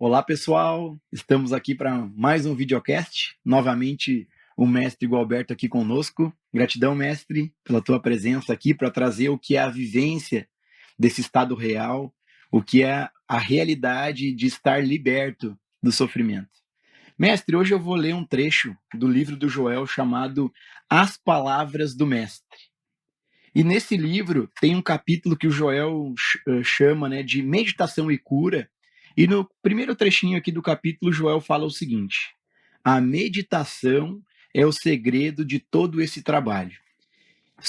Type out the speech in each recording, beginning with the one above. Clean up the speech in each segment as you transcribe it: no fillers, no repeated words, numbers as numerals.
Olá, pessoal! Estamos aqui para mais um videocast. Novamente, o mestre Gualberto aqui conosco. Gratidão, mestre, pela tua presença aqui para trazer o que é a vivência desse estado real, o que é a realidade de estar liberto do sofrimento. Mestre, hoje eu vou ler um trecho do livro do Joel chamado As Palavras do Mestre. E nesse livro tem um capítulo que o Joel chama, né, de Meditação e Cura. E no primeiro trechinho aqui do capítulo, Joel fala o seguinte: a meditação é o segredo de todo esse trabalho.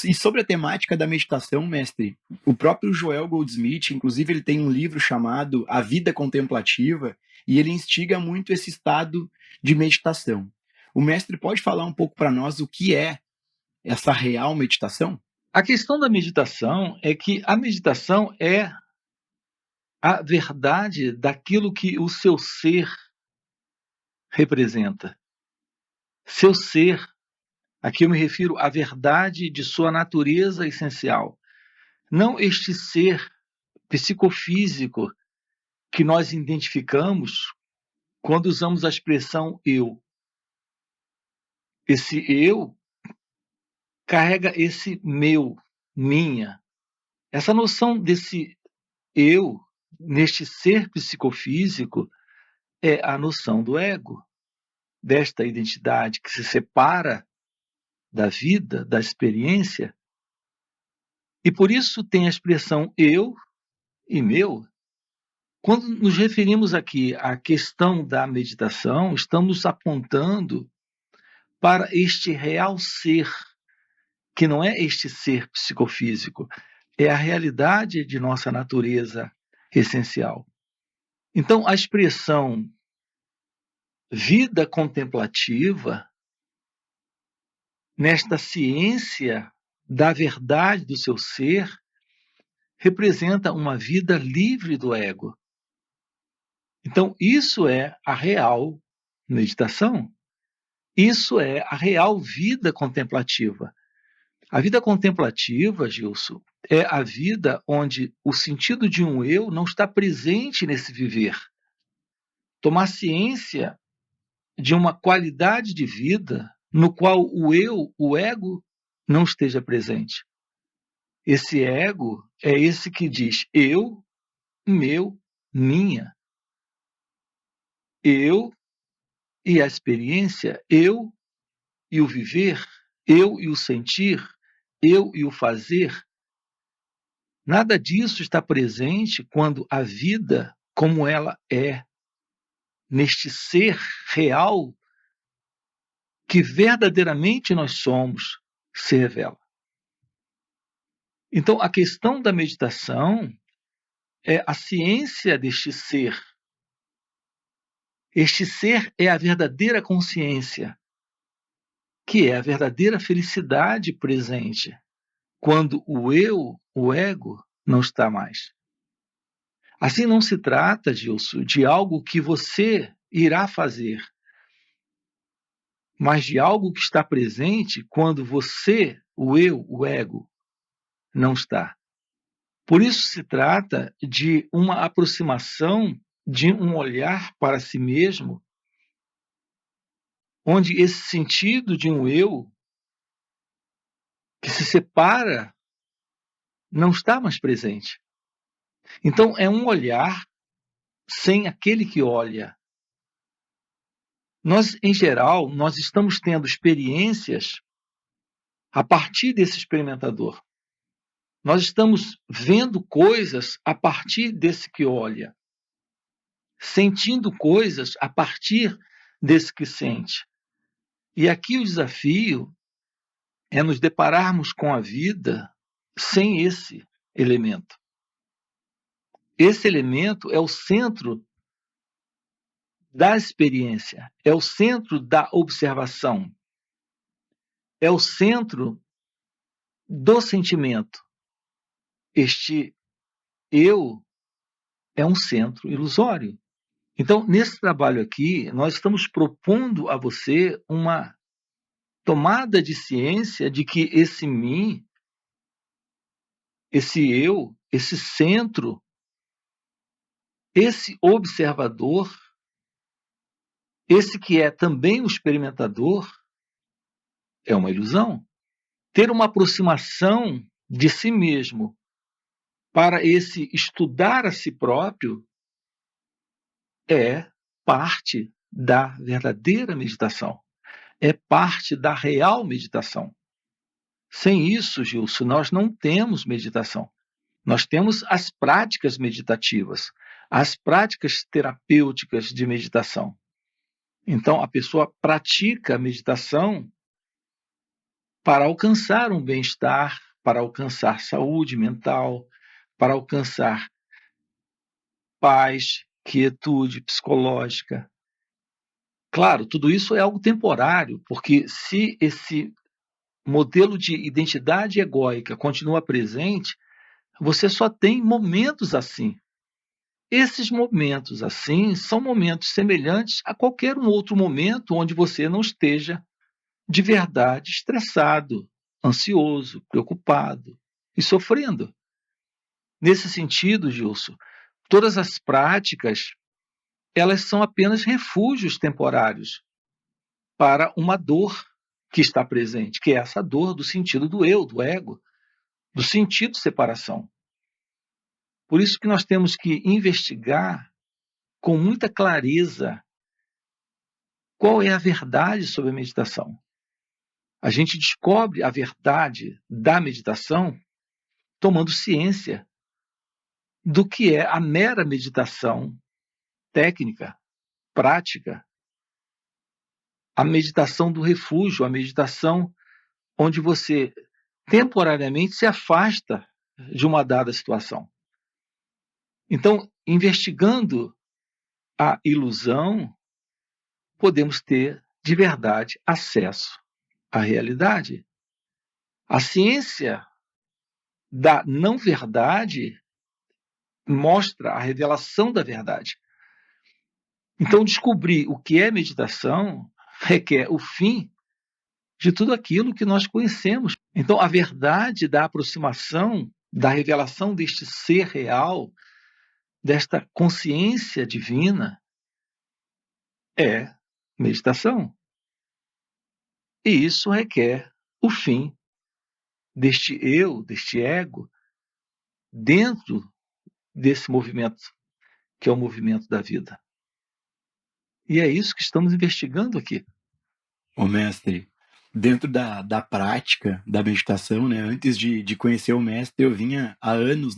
E sobre a temática da meditação, mestre, o próprio Joel Goldsmith, inclusive, ele tem um livro chamado A Vida Contemplativa, e ele instiga muito esse estado de meditação. O mestre pode falar um pouco para nós o que é essa real meditação? A questão da meditação é que a meditação é a verdade daquilo que o seu ser representa. Seu ser, aqui eu me refiro à verdade de sua natureza essencial. Não este ser psicofísico que nós identificamos quando usamos a expressão eu. Esse eu carrega esse meu, minha. Essa noção desse eu, neste ser psicofísico, é a noção do ego, desta identidade que se separa da vida, da experiência, e por isso tem a expressão eu e meu. Quando nos referimos aqui à questão da meditação, estamos apontando para este real ser, que não é este ser psicofísico, é a realidade de nossa natureza essencial. Então, a expressão vida contemplativa, nesta ciência da verdade do seu ser, representa uma vida livre do ego. Então, isso é a real meditação. Isso é a real vida contemplativa. A vida contemplativa, Gilson, é a vida onde o sentido de um eu não está presente nesse viver. Tomar ciência de uma qualidade de vida no qual o eu, o ego, não esteja presente. Esse ego é esse que diz eu, meu, minha. Eu e a experiência, eu e o viver, eu e o sentir, eu e o fazer. Nada disso está presente quando a vida, como ela é, neste ser real que verdadeiramente nós somos, se revela. Então, a questão da meditação é a ciência deste ser. Este ser é a verdadeira consciência, que é a verdadeira felicidade presente, quando o eu, o ego, não está mais. Assim, não se trata, Gilson, de algo que você irá fazer, mas de algo que está presente quando você, o eu, o ego, não está. Por isso se trata de uma aproximação, de um olhar para si mesmo, onde esse sentido de um eu que se separa não está mais presente. Então, é um olhar sem aquele que olha. Nós, em geral, nós estamos tendo experiências a partir desse experimentador. Nós estamos vendo coisas a partir desse que olha, sentindo coisas a partir desse que sente. E aqui o desafio é nos depararmos com a vida sem esse elemento. Esse elemento é o centro da experiência, é o centro da observação, é o centro do sentimento. Este eu é um centro ilusório. Então, nesse trabalho aqui, nós estamos propondo a você uma tomada de ciência de que esse mim, esse eu, esse centro esse observador, esse que é também o experimentador, é uma ilusão. Ter uma aproximação de si mesmo para esse estudar a si próprio é parte da verdadeira meditação, é parte da real meditação. Sem isso, Gilson, nós não temos meditação. Nós temos as práticas meditativas, as práticas terapêuticas de meditação. Então, a pessoa pratica a meditação para alcançar um bem-estar, para alcançar saúde mental, para alcançar paz, quietude psicológica. Claro, tudo isso é algo temporário, porque se esse modelo de identidade egóica continua presente, você só tem momentos assim. Esses momentos assim são momentos semelhantes a qualquer um outro momento onde você não esteja de verdade estressado, ansioso, preocupado e sofrendo. Nesse sentido, Gilson, todas as práticas, elas são apenas refúgios temporários para uma dor que está presente, que é essa dor do sentido do eu, do ego, do sentido de separação. Por isso que nós temos que investigar com muita clareza qual é a verdade sobre a meditação. A gente descobre a verdade da meditação tomando ciência do que é a mera meditação técnica, prática, a meditação do refúgio, a meditação onde você temporariamente se afasta de uma dada situação. Então, investigando a ilusão, podemos ter de verdade acesso à realidade. A ciência da não verdade mostra a revelação da verdade. Então, descobrir o que é meditação requer o fim de tudo aquilo que nós conhecemos. Então, a verdade da aproximação, da revelação deste ser real, desta consciência divina, é meditação. E isso requer o fim deste eu, deste ego, dentro desse movimento, que é o movimento da vida. E é isso que estamos investigando aqui. Ô mestre, dentro da prática da meditação, né, antes de conhecer o mestre, eu vinha há anos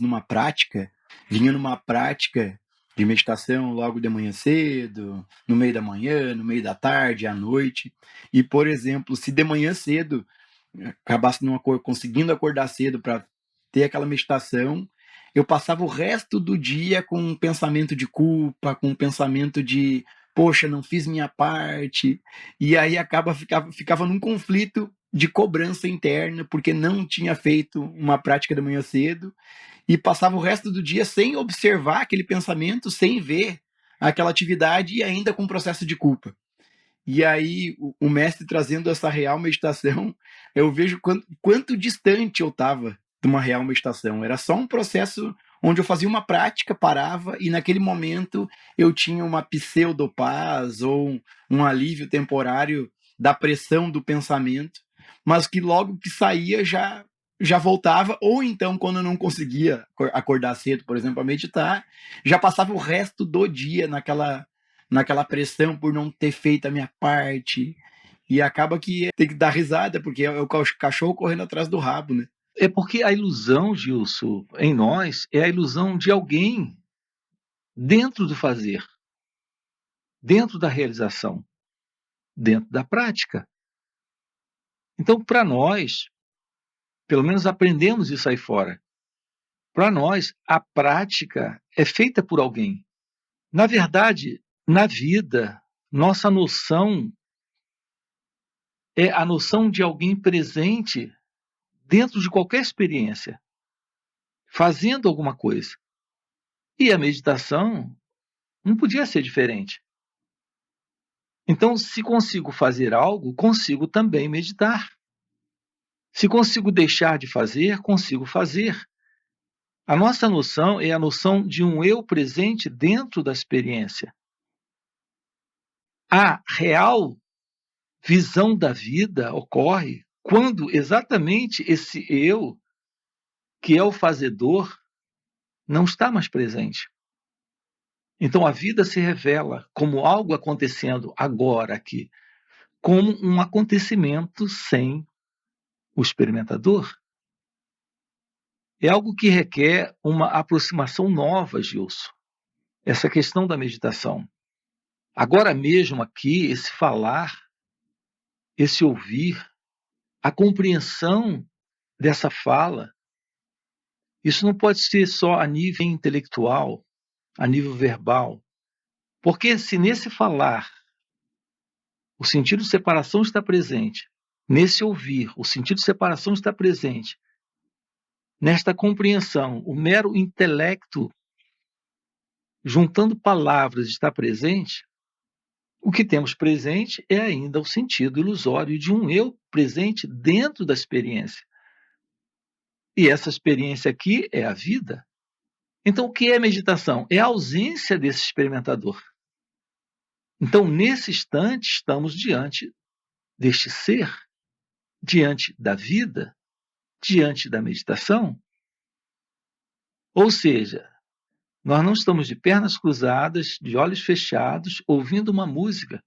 vinha numa prática de meditação logo de manhã cedo, no meio da manhã, no meio da tarde, à noite. E, por exemplo, se de manhã cedo acabasse conseguindo acordar cedo para ter aquela meditação, eu passava o resto do dia com um pensamento de culpa, com um pensamento de poxa, não fiz minha parte, e aí ficava num conflito de cobrança interna, porque não tinha feito uma prática da manhã cedo, e passava o resto do dia sem observar aquele pensamento, sem ver aquela atividade e ainda com um processo de culpa. E aí, o mestre trazendo essa real meditação, eu vejo quanto distante eu estava de uma real meditação. Era só um processo onde eu fazia uma prática, parava, e naquele momento eu tinha uma pseudo-paz ou um alívio temporário da pressão do pensamento, mas que logo que saía já voltava, ou então, quando eu não conseguia acordar cedo, por exemplo, a meditar, já passava o resto do dia naquela pressão por não ter feito a minha parte. E acaba que tem que dar risada, porque é o cachorro correndo atrás do rabo, né? É porque a ilusão, Gilson, em nós, é a ilusão de alguém dentro do fazer, dentro da realização, dentro da prática. Então, para nós, pelo menos aprendemos isso aí fora, para nós, a prática é feita por alguém. Na verdade, na vida, nossa noção é a noção de alguém presente dentro de qualquer experiência, fazendo alguma coisa. E a meditação não podia ser diferente. Então, se consigo fazer algo, consigo também meditar. Se consigo deixar de fazer, consigo fazer. A nossa noção é a noção de um eu presente dentro da experiência. A real visão da vida ocorre quando exatamente esse eu, que é o fazedor, não está mais presente. Então a vida se revela como algo acontecendo agora aqui, como um acontecimento sem o experimentador. É algo que requer uma aproximação nova, Gilson. Essa questão da meditação. Agora mesmo aqui, esse falar, esse ouvir, a compreensão dessa fala, isso não pode ser só a nível intelectual, a nível verbal. Porque se nesse falar o sentido de separação está presente, nesse ouvir o sentido de separação está presente, nesta compreensão o mero intelecto juntando palavras está presente, o que temos presente é ainda o sentido ilusório de um eu presente dentro da experiência. E essa experiência aqui é a vida. Então, o que é meditação? É a ausência desse experimentador. Então, nesse instante, estamos diante deste ser, diante da vida, diante da meditação. Ou seja, nós não estamos de pernas cruzadas, de olhos fechados, ouvindo uma música.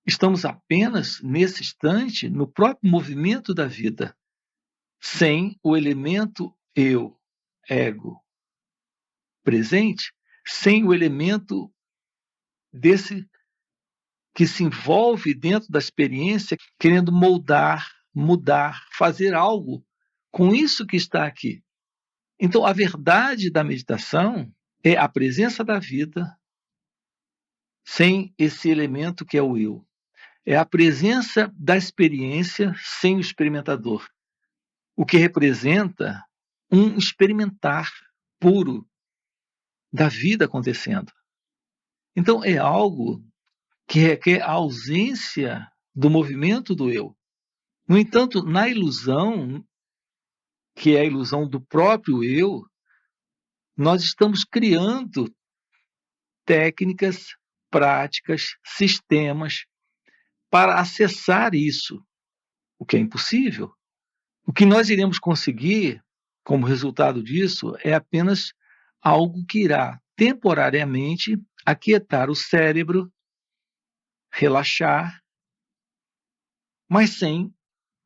Estamos apenas, nesse instante, no próprio movimento da vida, sem o elemento eu, ego, presente, sem o elemento desse que se envolve dentro da experiência, querendo moldar, mudar, fazer algo com isso que está aqui. Então, a verdade da meditação é a presença da vida sem esse elemento que é o eu. É a presença da experiência sem o experimentador, o que representa um experimentar puro da vida acontecendo. Então, é algo que requer a ausência do movimento do eu. No entanto, na ilusão, que é a ilusão do próprio eu, nós estamos criando técnicas, práticas, sistemas para acessar isso, o que é impossível. O que nós iremos conseguir como resultado disso é apenas algo que irá temporariamente aquietar o cérebro, relaxar, mas sem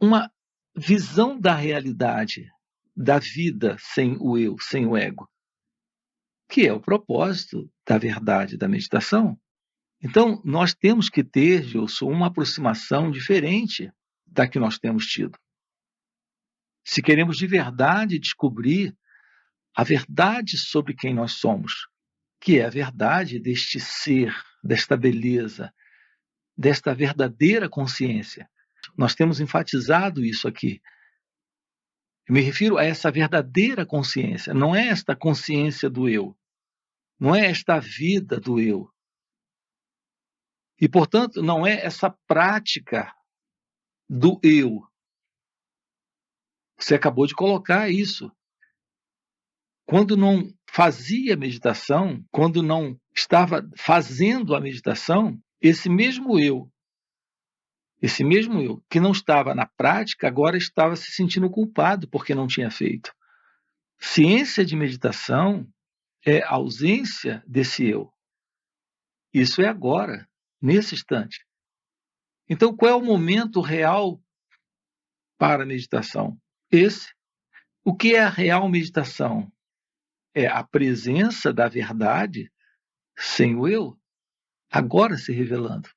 uma visão da realidade, da vida sem o eu, sem o ego, que é o propósito da verdade da meditação. Então, nós temos que ter, Gilson, uma aproximação diferente da que nós temos tido. Se queremos de verdade descobrir a verdade sobre quem nós somos, que é a verdade deste ser, desta beleza, desta verdadeira consciência. Nós temos enfatizado isso aqui. Eu me refiro a essa verdadeira consciência, não é esta consciência do eu, não é esta vida do eu. E, portanto, não é essa prática do eu. Você acabou de colocar isso. Quando não fazia meditação, quando não estava fazendo a meditação, esse mesmo eu que não estava na prática, agora estava se sentindo culpado porque não tinha feito. Ciência de meditação é a ausência desse eu. Isso é agora, nesse instante. Então, qual é o momento real para a meditação? Esse. O que é a real meditação? É a presença da verdade sem o eu, agora se revelando.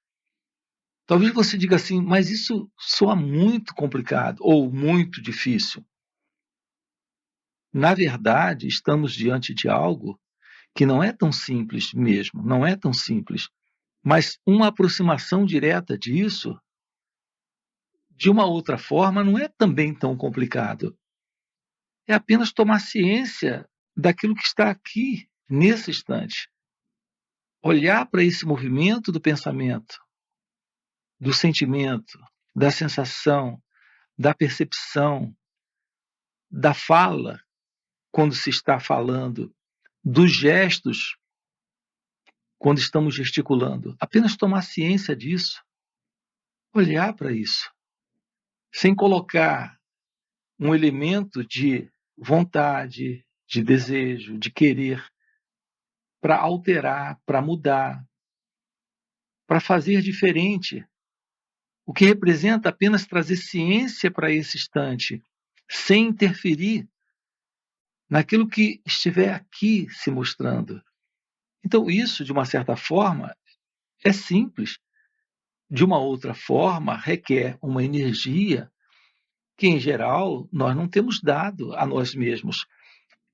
Talvez você diga assim, mas isso soa muito complicado ou muito difícil. Na verdade, estamos diante de algo que não é tão simples mesmo, não é tão simples. Mas uma aproximação direta disso, de uma outra forma, não é também tão complicado. É apenas tomar ciência daquilo que está aqui, nesse instante. Olhar para esse movimento do pensamento, do sentimento, da sensação, da percepção, da fala, quando se está falando, dos gestos quando estamos gesticulando. Apenas tomar ciência disso, olhar para isso, sem colocar um elemento de vontade, de desejo, de querer, para alterar, para mudar, para fazer diferente. O que representa apenas trazer ciência para esse instante, sem interferir naquilo que estiver aqui se mostrando. Então, isso, de uma certa forma, é simples. De uma outra forma, requer uma energia que, em geral, nós não temos dado a nós mesmos.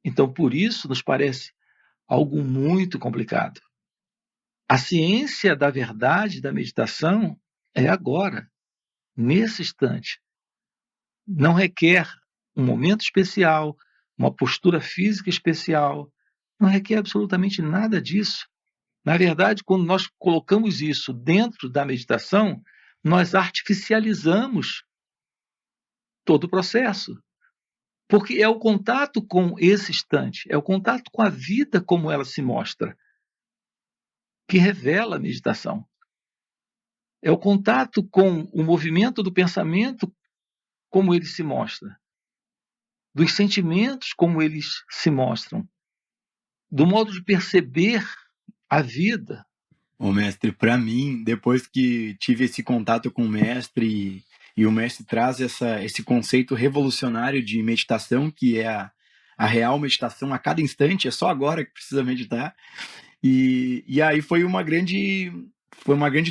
Então, por isso, nos parece algo muito complicado. A ciência da verdade da meditação é agora, nesse instante. Não requer um momento especial, uma postura física especial, não requer absolutamente nada disso. Na verdade, quando nós colocamos isso dentro da meditação, nós artificializamos todo o processo. Porque é o contato com esse instante, é o contato com a vida como ela se mostra, que revela a meditação. É o contato com o movimento do pensamento como ele se mostra, dos sentimentos como eles se mostram, do modo de perceber a vida. Ô, mestre, para mim, depois que tive esse contato com o mestre e o mestre traz esse conceito revolucionário de meditação, que é a real meditação a cada instante, é só agora que precisa meditar. E aí foi uma grande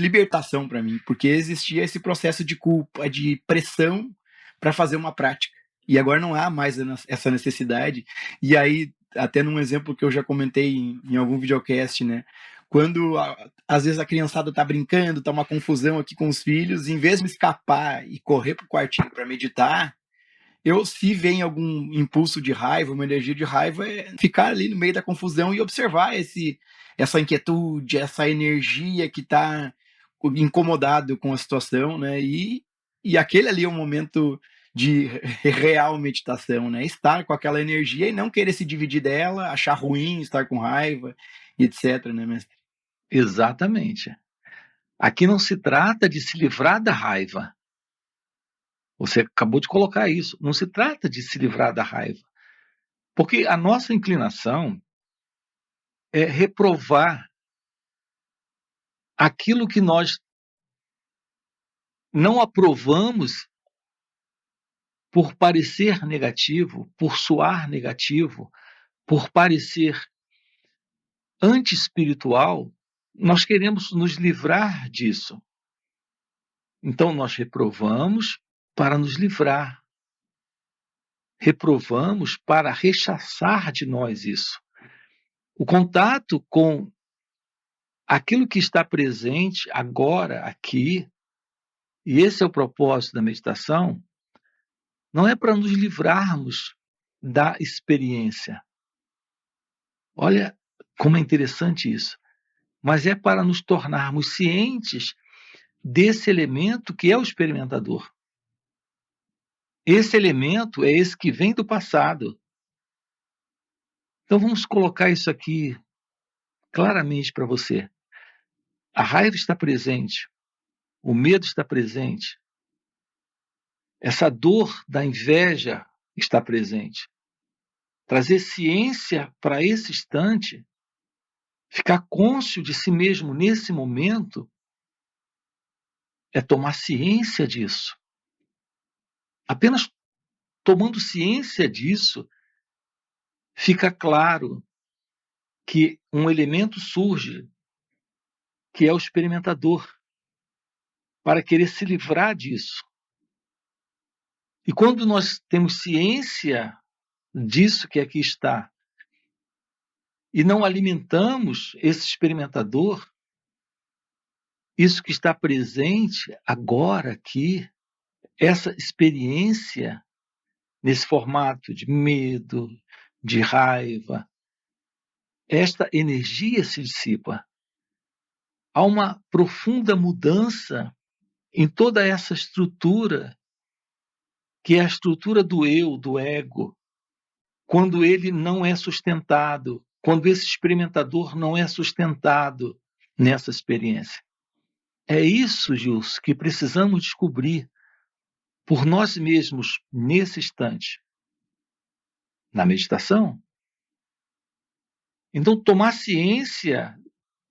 libertação para mim, porque existia esse processo de culpa, de pressão para fazer uma prática. E agora não há mais essa necessidade. E aí, até num exemplo que eu já comentei em algum videocast, né? Quando às vezes a criançada tá brincando, tá uma confusão aqui com os filhos, em vez de escapar e correr pro quartinho para meditar, se vem algum impulso de raiva, uma energia de raiva, é ficar ali no meio da confusão e observar essa inquietude, essa energia que está incomodado com a situação, né? E aquele ali é um momento de real meditação, né? Estar com aquela energia e não querer se dividir dela, achar ruim, estar com raiva, etc, né, mestre? Exatamente. Aqui não se trata de se livrar da raiva. Você acabou de colocar isso. Não se trata de se livrar da raiva. Porque a nossa inclinação é reprovar aquilo que nós não aprovamos por parecer negativo, por soar negativo, por parecer anti-espiritual, nós queremos nos livrar disso. Então, nós reprovamos para nos livrar. Reprovamos para rechaçar de nós isso. O contato com aquilo que está presente agora, aqui, e esse é o propósito da meditação, não é para nos livrarmos da experiência. Olha como é interessante isso. Mas é para nos tornarmos cientes desse elemento que é o experimentador. Esse elemento é esse que vem do passado. Então vamos colocar isso aqui claramente para você. A raiva está presente, o medo está presente, essa dor da inveja está presente. Trazer ciência para esse instante, ficar cônscio de si mesmo nesse momento, é tomar ciência disso. Apenas tomando ciência disso, fica claro que um elemento surge, que é o experimentador, para querer se livrar disso. E quando nós temos ciência disso que aqui está, e não alimentamos esse experimentador, isso que está presente agora aqui, essa experiência nesse formato de medo, de raiva, esta energia se dissipa. Há uma profunda mudança em toda essa estrutura, que é a estrutura do eu, do ego, quando ele não é sustentado, quando esse experimentador não é sustentado nessa experiência. É isso, Gilson, que precisamos descobrir por nós mesmos nesse instante, na meditação. Então, tomar ciência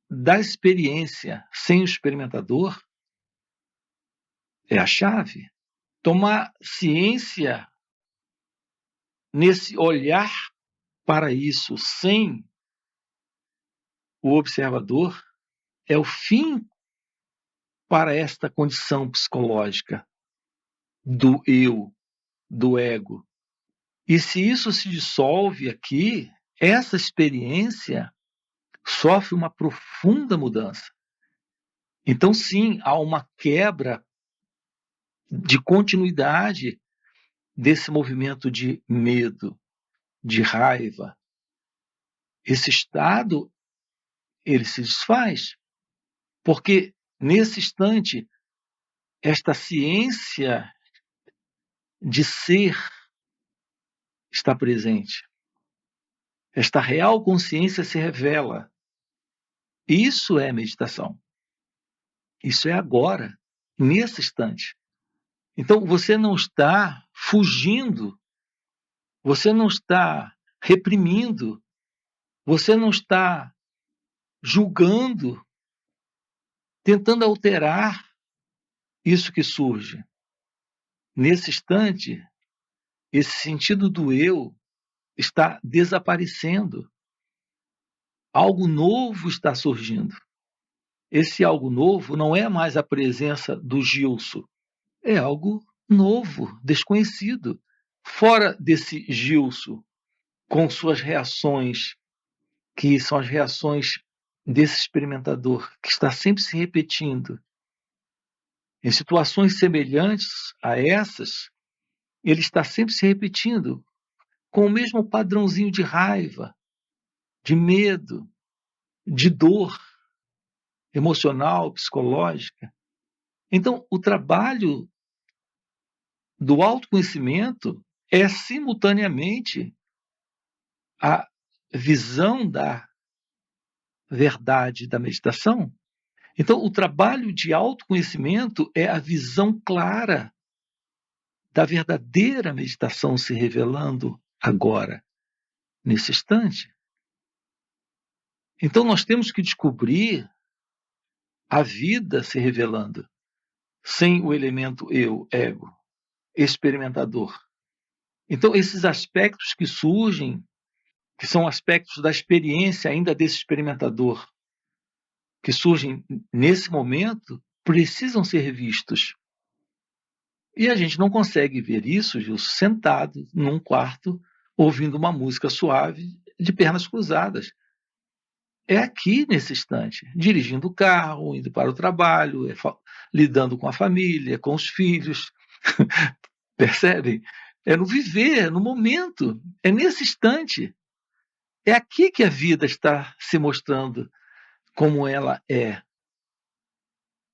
da experiência sem o experimentador é a chave. Tomar ciência nesse olhar para isso sem o observador é o fim para esta condição psicológica do eu, do ego. E se isso se dissolve aqui, essa experiência sofre uma profunda mudança. Então, sim, há uma quebra de continuidade desse movimento de medo, de raiva. Esse estado, ele se desfaz, porque nesse instante, esta ciência de ser está presente. Esta real consciência se revela. Isso é meditação. Isso é agora, nesse instante. Então, você não está fugindo, você não está reprimindo, você não está julgando, tentando alterar isso que surge. Nesse instante, esse sentido do eu está desaparecendo. Algo novo está surgindo. Esse algo novo não é mais a presença do Gilson, é algo novo, desconhecido. Fora desse Gilson, com suas reações, que são as reações desse experimentador, que está sempre se repetindo. Em situações semelhantes a essas, ele está sempre se repetindo, com o mesmo padrãozinho de raiva, de medo, de dor emocional, psicológica. Então, o trabalho do autoconhecimento é simultaneamente a visão da verdade da meditação. Então, o trabalho de autoconhecimento é a visão clara da verdadeira meditação se revelando agora, nesse instante. Então, nós temos que descobrir a vida se revelando sem o elemento eu, ego, experimentador. Então, esses aspectos que surgem, que são aspectos da experiência ainda desse experimentador, que surgem nesse momento, precisam ser vistos. E a gente não consegue ver isso, Gilson, sentado num quarto, ouvindo uma música suave, de pernas cruzadas. É aqui, nesse instante, dirigindo o carro, indo para o trabalho, lidando com a família, com os filhos. Percebem? É no viver, no momento, é nesse instante. É aqui que a vida está se mostrando como ela é.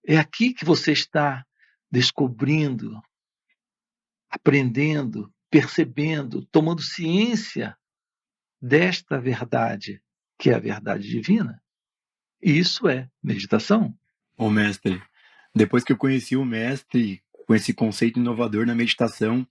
É aqui que você está descobrindo, aprendendo, percebendo, tomando ciência desta verdade, que é a verdade divina. E isso é meditação. Ô mestre, depois que eu conheci o mestre com esse conceito inovador na meditação,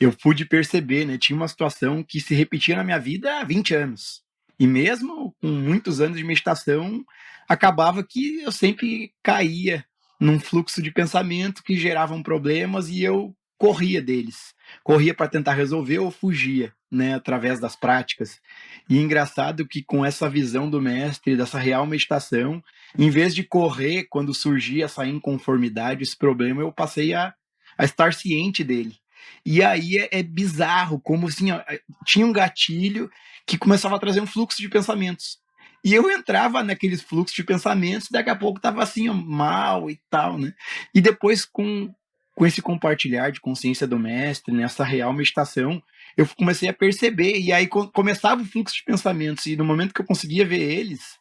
eu pude perceber, né? Tinha uma situação que se repetia na minha vida há 20 anos. E mesmo com muitos anos de meditação, acabava que eu sempre caía num fluxo de pensamento que geravam problemas e eu corria deles. Corria para tentar resolver ou fugia, né, através das práticas. E engraçado que com essa visão do mestre, dessa real meditação, em vez de correr quando surgia essa inconformidade, esse problema, eu passei a estar ciente dele. E aí é bizarro, como assim, ó, tinha um gatilho que começava a trazer um fluxo de pensamentos. E eu entrava naqueles fluxos de pensamentos, daqui a pouco estava assim, ó, mal e tal, né? E depois, com esse compartilhar de consciência do mestre, nessa real meditação, eu comecei a perceber, e aí começava o fluxo de pensamentos, e no momento que eu conseguia ver eles,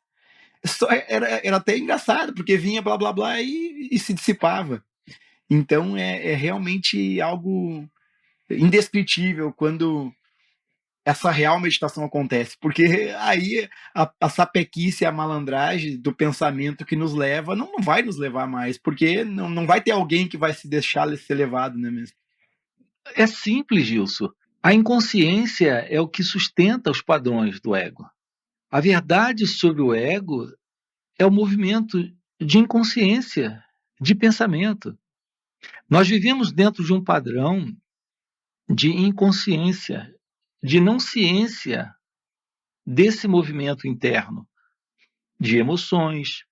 era até engraçado, porque vinha blá blá blá e se dissipava. Então é realmente algo indescritível quando essa real meditação acontece, porque aí a sapequice, a malandragem do pensamento que nos leva não vai nos levar mais, porque não vai ter alguém que vai se deixar ser levado, né, mesmo? É simples, Gilson. A inconsciência é o que sustenta os padrões do ego. A verdade sobre o ego é o movimento de inconsciência, de pensamento. Nós vivemos dentro de um padrão de inconsciência, de não ciência desse movimento interno, de emoções,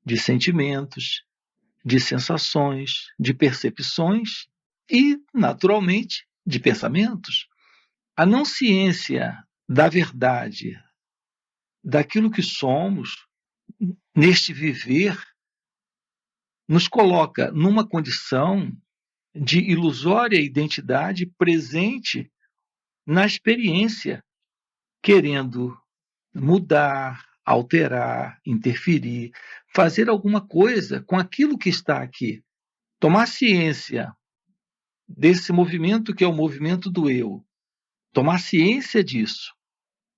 de sentimentos, de sensações, de percepções e, naturalmente, de pensamentos. A não ciência da verdade, daquilo que somos, neste viver, nos coloca numa condição de ilusória identidade presente na experiência, querendo mudar, alterar, interferir, fazer alguma coisa com aquilo que está aqui. Tomar ciência desse movimento que é o movimento do eu, tomar ciência disso,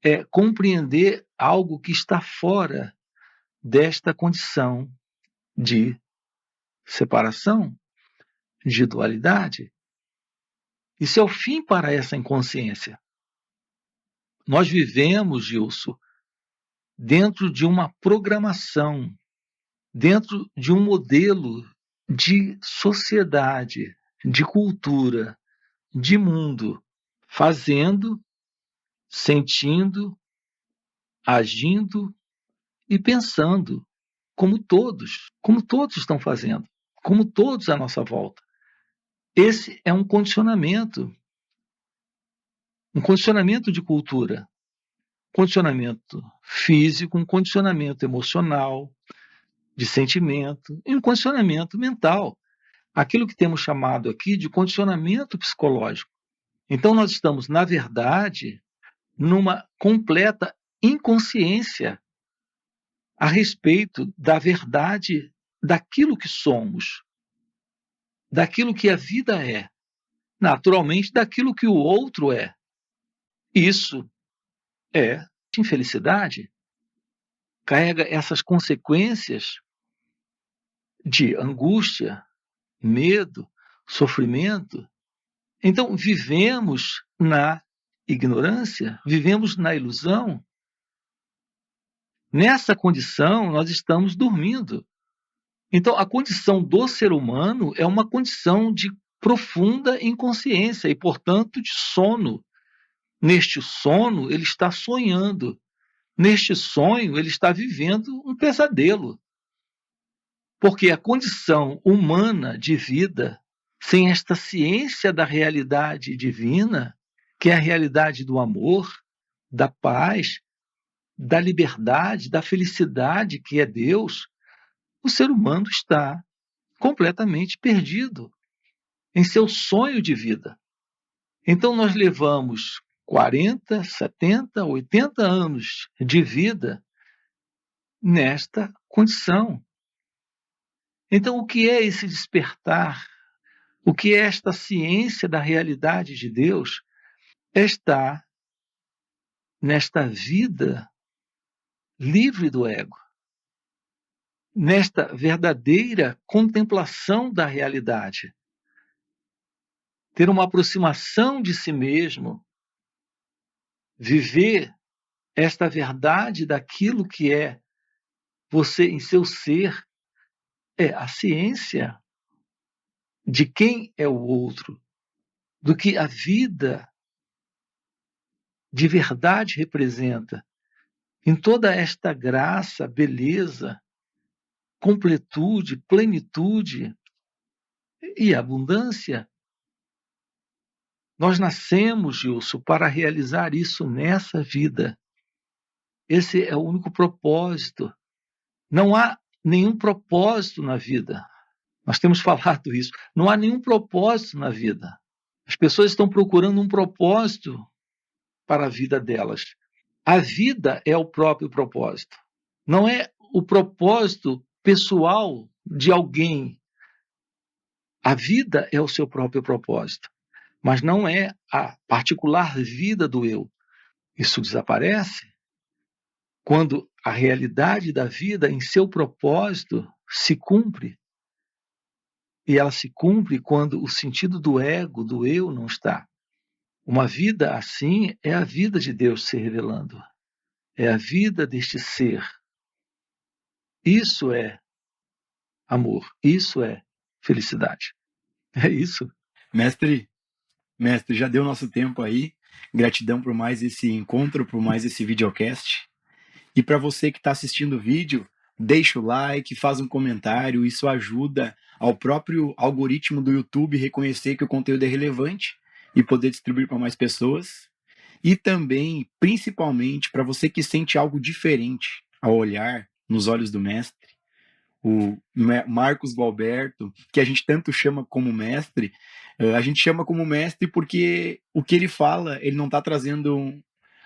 é compreender algo que está fora desta condição de separação, de dualidade. Isso é o fim para essa inconsciência. Nós vivemos, Gilson, dentro de uma programação, dentro de um modelo de sociedade, de cultura, de mundo, fazendo, sentindo, agindo e pensando, como todos estão fazendo, como todos à nossa volta. Esse é um condicionamento de cultura, condicionamento físico, um condicionamento emocional, de sentimento, e um condicionamento mental, aquilo que temos chamado aqui de condicionamento psicológico. Então, nós estamos, na verdade, numa completa inconsciência a respeito da verdade daquilo que somos, daquilo que a vida é, naturalmente, daquilo que o outro é. Isso é infelicidade, carrega essas consequências de angústia, medo, sofrimento. Então, vivemos na ignorância, vivemos na ilusão. Nessa condição, nós estamos dormindo. Então, a condição do ser humano é uma condição de profunda inconsciência e, portanto, de sono. Neste sono, ele está sonhando. Neste sonho, ele está vivendo um pesadelo. Porque a condição humana de vida, sem esta ciência da realidade divina, que é a realidade do amor, da paz, da liberdade, da felicidade que é Deus, o ser humano está completamente perdido em seu sonho de vida. Então nós levamos 40, 70, 80 anos de vida nesta condição. Então, o que é esse despertar? O que é esta ciência da realidade de Deus? É estar nesta vida livre do ego, nesta verdadeira contemplação da realidade. Ter uma aproximação de si mesmo, viver esta verdade daquilo que é você em seu ser, é a ciência de quem é o outro, do que a vida de verdade representa. Em toda esta graça, beleza, completude, plenitude e abundância, nós nascemos, Gilson, para realizar isso nessa vida. Esse é o único propósito. Não há nenhum propósito na vida. Nós temos falado isso. Não há nenhum propósito na vida. As pessoas estão procurando um propósito para a vida delas. A vida é o próprio propósito. Não é o propósito pessoal de alguém. A vida é o seu próprio propósito. mas não é a particular vida do eu. Isso desaparece quando a realidade da vida em seu propósito se cumpre. E ela se cumpre quando o sentido do ego, do eu, não está. Uma vida assim é a vida de Deus se revelando. É a vida deste ser. Isso é amor. Isso é felicidade. É isso. Mestre, já deu nosso tempo aí. Gratidão por mais esse encontro, por mais esse videocast. E para você que está assistindo o vídeo, deixa o like, faz um comentário. Isso ajuda ao próprio algoritmo do YouTube reconhecer que o conteúdo é relevante e poder distribuir para mais pessoas. E também, principalmente, para você que sente algo diferente ao olhar nos olhos do mestre, o Marcos Gualberto, que a gente tanto chama como mestre, a gente chama como mestre porque o que ele fala, ele não está trazendo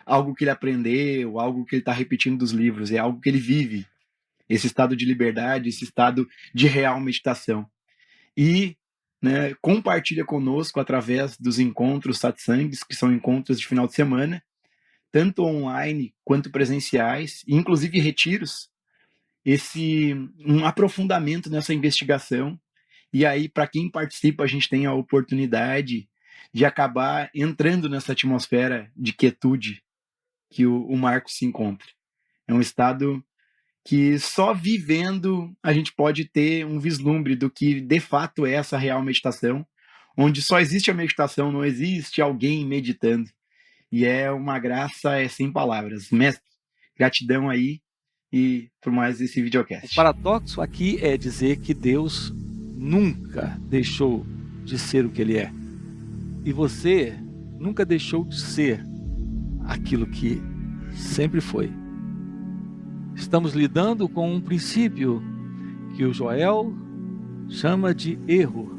algo que ele aprendeu, algo que ele está repetindo dos livros, é algo que ele vive, esse estado de liberdade, esse estado de real meditação. E né, compartilha conosco através dos encontros satsangs, que são encontros de final de semana, tanto online quanto presenciais, inclusive retiros, um aprofundamento nessa investigação. E aí, para quem participa, a gente tem a oportunidade de acabar entrando nessa atmosfera de quietude que o Marcos se encontra. É um estado que só vivendo a gente pode ter um vislumbre do que de fato é essa real meditação, onde só existe a meditação, não existe alguém meditando. E é uma graça, é sem palavras. Mestre, gratidão aí e por mais esse videocast. O paradoxo aqui é dizer que Deus nunca deixou de ser o que Ele é. E você nunca deixou de ser aquilo que sempre foi. Estamos lidando com um princípio que o Joel chama de erro.